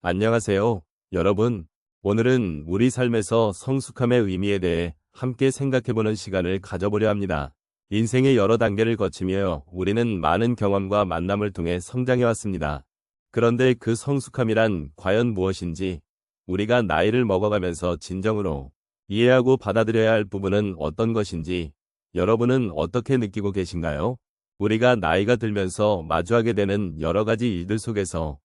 안녕하세요, 여러분. 오늘은 우리 삶에서 성숙함의 의미에 대해 함께 생각해보는 시간을 가져보려 합니다. 인생의 여러 단계를 거치며 우리는 많은 경험과 만남을 통해 성장해왔습니다. 그런데 그 성숙함이란 과연 무엇인지, 우리가 나이를 먹어가면서 진정으로 이해하고 받아들여야 할 부분은 어떤 것인지, 여러분은 어떻게 느끼고 계신가요? 우리가 나이가 들면서 마주하게 되는 여러 가지 일들 속에서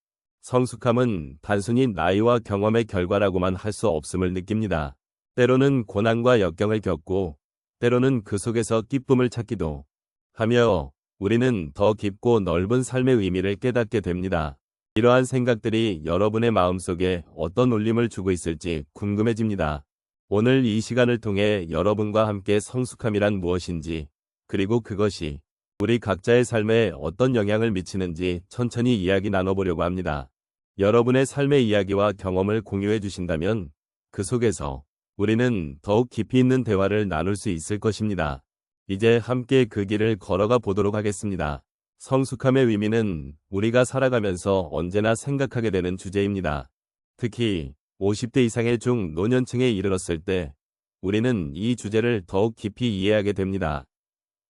성숙함은 단순히 나이와 경험의 결과라고만 할 수 없음을 느낍니다. 때로는 고난과 역경을 겪고, 때로는 그 속에서 기쁨을 찾기도 하며 우리는 더 깊고 넓은 삶의 의미를 깨닫게 됩니다. 이러한 생각들이 여러분의 마음속에 어떤 울림을 주고 있을지 궁금해집니다. 오늘 이 시간을 통해 여러분과 함께 성숙함이란 무엇인지, 그리고 그것이 우리 각자의 삶에 어떤 영향을 미치는지 천천히 이야기 나눠보려고 합니다. 여러분의 삶의 이야기와 경험을 공유해 주신다면 그 속에서 우리는 더욱 깊이 있는 대화를 나눌 수 있을 것입니다. 이제 함께 그 길을 걸어가 보도록 하겠습니다. 성숙함의 의미는 우리가 살아가면서 언제나 생각하게 되는 주제입니다. 특히 50대 이상의 중노년층에 이르렀을 때 우리는 이 주제를 더욱 깊이 이해하게 됩니다.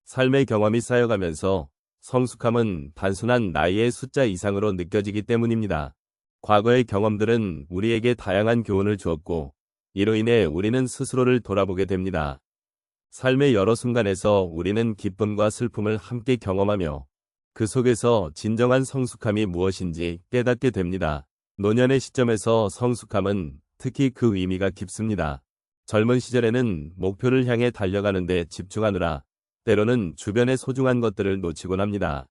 삶의 경험이 쌓여가면서 성숙함은 단순한 나이의 숫자 이상으로 느껴지기 때문입니다. 과거의 경험들은 우리에게 다양한 교훈을 주었고, 이로 인해 우리는 스스로를 돌아보게 됩니다. 삶의 여러 순간에서 우리는 기쁨과 슬픔을 함께 경험하며 그 속에서 진정한 성숙함이 무엇인지 깨닫게 됩니다. 노년의 시점에서 성숙함은 특히 그 의미가 깊습니다. 젊은 시절에는 목표를 향해 달려가는 데 집중하느라 때로는 주변의 소중한 것들을 놓치곤 합니다.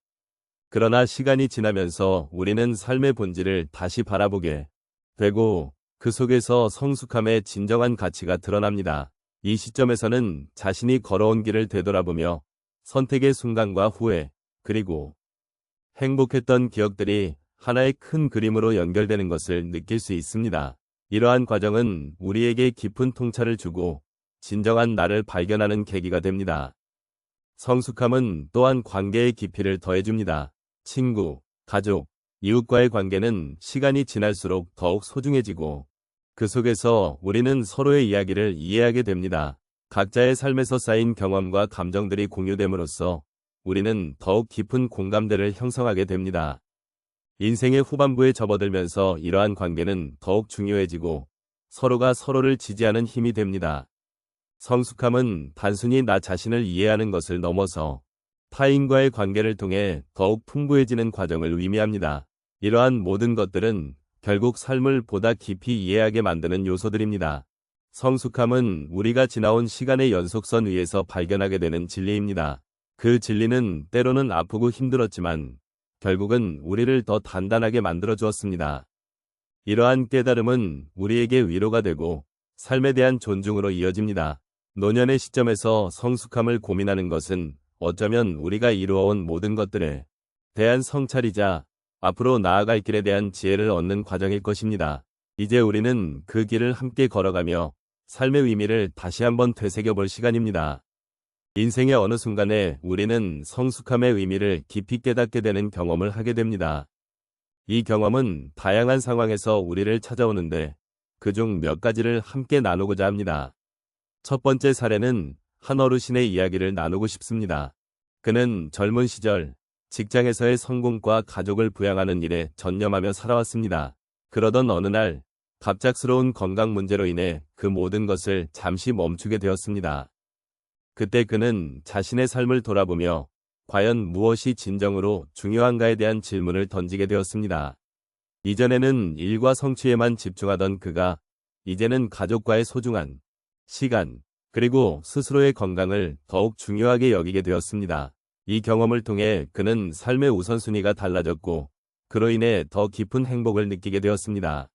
그러나 시간이 지나면서 우리는 삶의 본질을 다시 바라보게 되고 그 속에서 성숙함의 진정한 가치가 드러납니다. 이 시점에서는 자신이 걸어온 길을 되돌아보며 선택의 순간과 후회, 그리고 행복했던 기억들이 하나의 큰 그림으로 연결되는 것을 느낄 수 있습니다. 이러한 과정은 우리에게 깊은 통찰을 주고 진정한 나를 발견하는 계기가 됩니다. 성숙함은 또한 관계의 깊이를 더해줍니다. 친구, 가족, 이웃과의 관계는 시간이 지날수록 더욱 소중해지고 그 속에서 우리는 서로의 이야기를 이해하게 됩니다. 각자의 삶에서 쌓인 경험과 감정들이 공유됨으로써 우리는 더욱 깊은 공감대를 형성하게 됩니다. 인생의 후반부에 접어들면서 이러한 관계는 더욱 중요해지고 서로가 서로를 지지하는 힘이 됩니다. 성숙함은 단순히 나 자신을 이해하는 것을 넘어서 타인과의 관계를 통해 더욱 풍부해지는 과정을 의미합니다. 이러한 모든 것들은 결국 삶을 보다 깊이 이해하게 만드는 요소들입니다. 성숙함은 우리가 지나온 시간의 연속선 위에서 발견하게 되는 진리입니다. 그 진리는 때로는 아프고 힘들었지만 결국은 우리를 더 단단하게 만들어 주었습니다. 이러한 깨달음은 우리에게 위로가 되고 삶에 대한 존중으로 이어집니다. 노년의 시점에서 성숙함을 고민하는 것은 어쩌면 우리가 이루어온 모든 것들에 대한 성찰이자 앞으로 나아갈 길에 대한 지혜를 얻는 과정일 것입니다. 이제 우리는 그 길을 함께 걸어가며 삶의 의미를 다시 한번 되새겨볼 시간입니다. 인생의 어느 순간에 우리는 성숙함의 의미를 깊이 깨닫게 되는 경험을 하게 됩니다. 이 경험은 다양한 상황에서 우리를 찾아오는데 그중 몇 가지를 함께 나누고자 합니다. 첫 번째 사례는 한 어르신의 이야기를 나누고 싶습니다. 그는 젊은 시절 직장에서의 성공과 가족을 부양하는 일에 전념하며 살아왔습니다. 그러던 어느 날 갑작스러운 건강 문제로 인해 그 모든 것을 잠시 멈추게 되었습니다. 그때 그는 자신의 삶을 돌아보며 과연 무엇이 진정으로 중요한가에 대한 질문을 던지게 되었습니다. 이전에는 일과 성취에만 집중하던 그가 이제는 가족과의 소중한 시간, 그리고 스스로의 건강을 더욱 중요하게 여기게 되었습니다. 이 경험을 통해 그는 삶의 우선순위가 달라졌고 그로 인해 더 깊은 행복을 느끼게 되었습니다.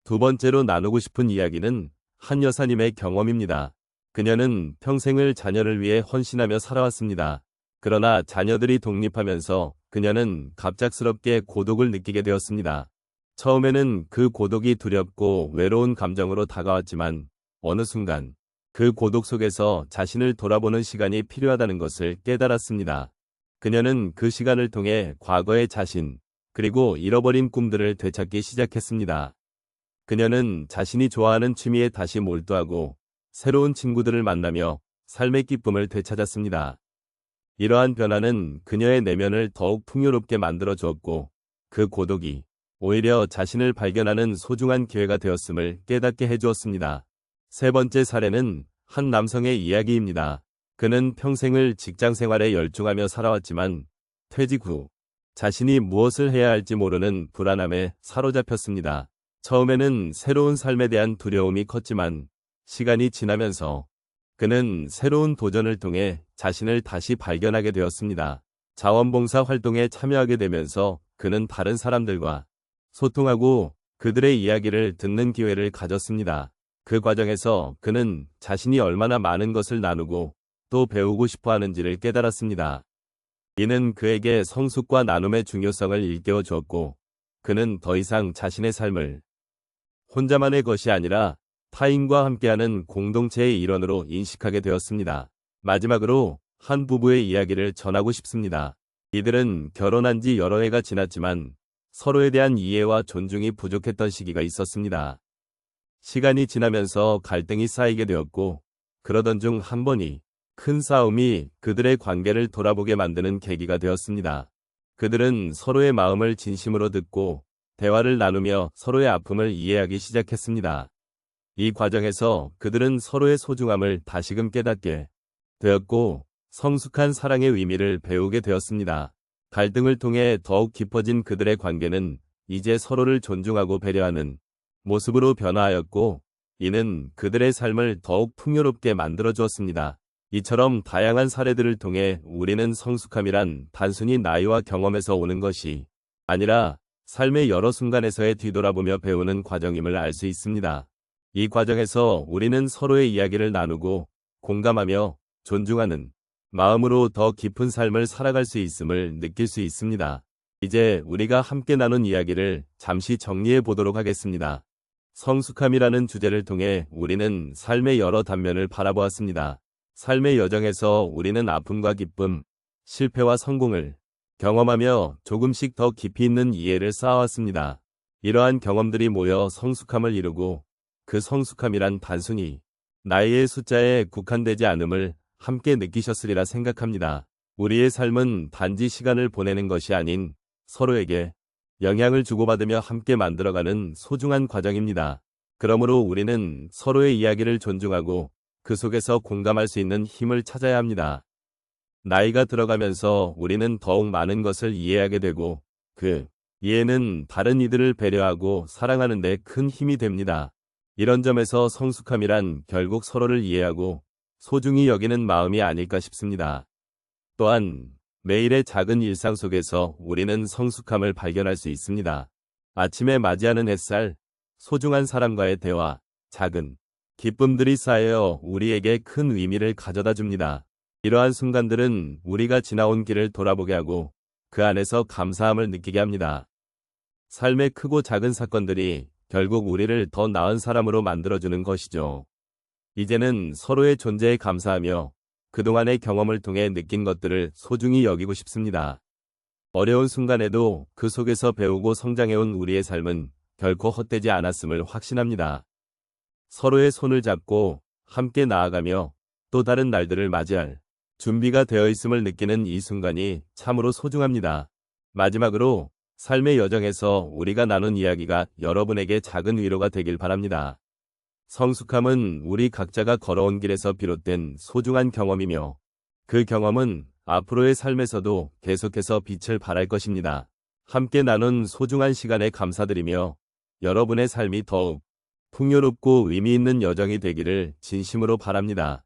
두 번째로 나누고 싶은 이야기는 한 여사님의 경험입니다. 그녀는 평생을 자녀를 위해 헌신하며 살아왔습니다. 그러나 자녀들이 독립하면서 그녀는 갑작스럽게 고독을 느끼게 되었습니다. 처음에는 그 고독이 두렵고 외로운 감정으로 다가왔지만 어느 순간 그 고독 속에서 자신을 돌아보는 시간이 필요하다는 것을 깨달았습니다. 그녀는 그 시간을 통해 과거의 자신, 그리고 잃어버린 꿈들을 되찾기 시작했습니다. 그녀는 자신이 좋아하는 취미에 다시 몰두하고 새로운 친구들을 만나며 삶의 기쁨을 되찾았습니다. 이러한 변화는 그녀의 내면을 더욱 풍요롭게 만들어 주었고 그 고독이 오히려 자신을 발견하는 소중한 기회가 되었음을 깨닫게 해주었습니다. 세 번째 사례는 한 남성의 이야기입니다. 그는 평생을 직장 생활에 열중하며 살아왔지만 퇴직 후 자신이 무엇을 해야 할지 모르는 불안함에 사로잡혔습니다. 처음에는 새로운 삶에 대한 두려움이 컸지만 시간이 지나면서 그는 새로운 도전을 통해 자신을 다시 발견하게 되었습니다. 자원봉사 활동에 참여하게 되면서 그는 다른 사람들과 소통하고 그들의 이야기를 듣는 기회를 가졌습니다. 그 과정에서 그는 자신이 얼마나 많은 것을 나누고 또 배우고 싶어 하는지를 깨달았습니다. 이는 그에게 성숙과 나눔의 중요성을 일깨워 주었고 그는 더 이상 자신의 삶을 혼자만의 것이 아니라 타인과 함께하는 공동체의 일원으로 인식하게 되었습니다. 마지막으로 한 부부의 이야기를 전하고 싶습니다. 이들은 결혼한 지 여러 해가 지났지만 서로에 대한 이해와 존중이 부족했던 시기가 있었습니다. 시간이 지나면서 갈등이 쌓이게 되었고 그러던 중 한 번이 큰 싸움이 그들의 관계를 돌아보게 만드는 계기가 되었습니다. 그들은 서로의 마음을 진심으로 듣고 대화를 나누며 서로의 아픔을 이해하기 시작했습니다. 이 과정에서 그들은 서로의 소중함을 다시금 깨닫게 되었고 성숙한 사랑의 의미를 배우게 되었습니다. 갈등을 통해 더욱 깊어진 그들의 관계는 이제 서로를 존중하고 배려하는 모습으로 변화하였고 이는 그들의 삶을 더욱 풍요롭게 만들어 주었습니다. 이처럼 다양한 사례들을 통해 우리는 성숙함이란 단순히 나이와 경험에서 오는 것이 아니라 삶의 여러 순간에서의 뒤돌아보며 배우는 과정임을 알 수 있습니다. 이 과정에서 우리는 서로의 이야기를 나누고 공감하며 존중하는 마음으로 더 깊은 삶을 살아갈 수 있음을 느낄 수 있습니다. 이제 우리가 함께 나눈 이야기를 잠시 정리해 보도록 하겠습니다. 성숙함이라는 주제를 통해 우리는 삶의 여러 단면을 바라보았습니다. 삶의 여정에서 우리는 아픔과 기쁨, 실패와 성공을 경험하며 조금씩 더 깊이 있는 이해를 쌓아왔습니다. 이러한 경험들이 모여 성숙함을 이루고 그 성숙함이란 단순히 나이의 숫자에 국한되지 않음을 함께 느끼셨으리라 생각합니다. 우리의 삶은 단지 시간을 보내는 것이 아닌 서로에게 영향을 주고받으며 함께 만들어가는 소중한 과정입니다. 그러므로 우리는 서로의 이야기를 존중하고 그 속에서 공감할 수 있는 힘을 찾아야 합니다. 나이가 들어가면서 우리는 더욱 많은 것을 이해하게 되고 그 이해는 다른 이들을 배려하고 사랑하는 데 큰 힘이 됩니다. 이런 점에서 성숙함이란 결국 서로를 이해하고 소중히 여기는 마음이 아닐까 싶습니다. 또한 매일의 작은 일상 속에서 우리는 성숙함을 발견할 수 있습니다. 아침에 맞이하는 햇살, 소중한 사람과의 대화, 작은 기쁨들이 쌓여 우리에게 큰 의미를 가져다 줍니다. 이러한 순간들은 우리가 지나온 길을 돌아보게 하고 그 안에서 감사함을 느끼게 합니다. 삶의 크고 작은 사건들이 결국 우리를 더 나은 사람으로 만들어주는 것이죠. 이제는 서로의 존재에 감사하며 그동안의 경험을 통해 느낀 것들을 소중히 여기고 싶습니다. 어려운 순간에도 그 속에서 배우고 성장해온 우리의 삶은 결코 헛되지 않았음을 확신합니다. 서로의 손을 잡고 함께 나아가며 또 다른 날들을 맞이할 준비가 되어 있음을 느끼는 이 순간이 참으로 소중합니다. 마지막으로 삶의 여정에서 우리가 나눈 이야기가 여러분에게 작은 위로가 되길 바랍니다. 성숙함은 우리 각자가 걸어온 길에서 비롯된 소중한 경험이며 그 경험은 앞으로의 삶에서도 계속해서 빛을 발할 것입니다. 함께 나눈 소중한 시간에 감사드리며 여러분의 삶이 더욱 풍요롭고 의미 있는 여정이 되기를 진심으로 바랍니다.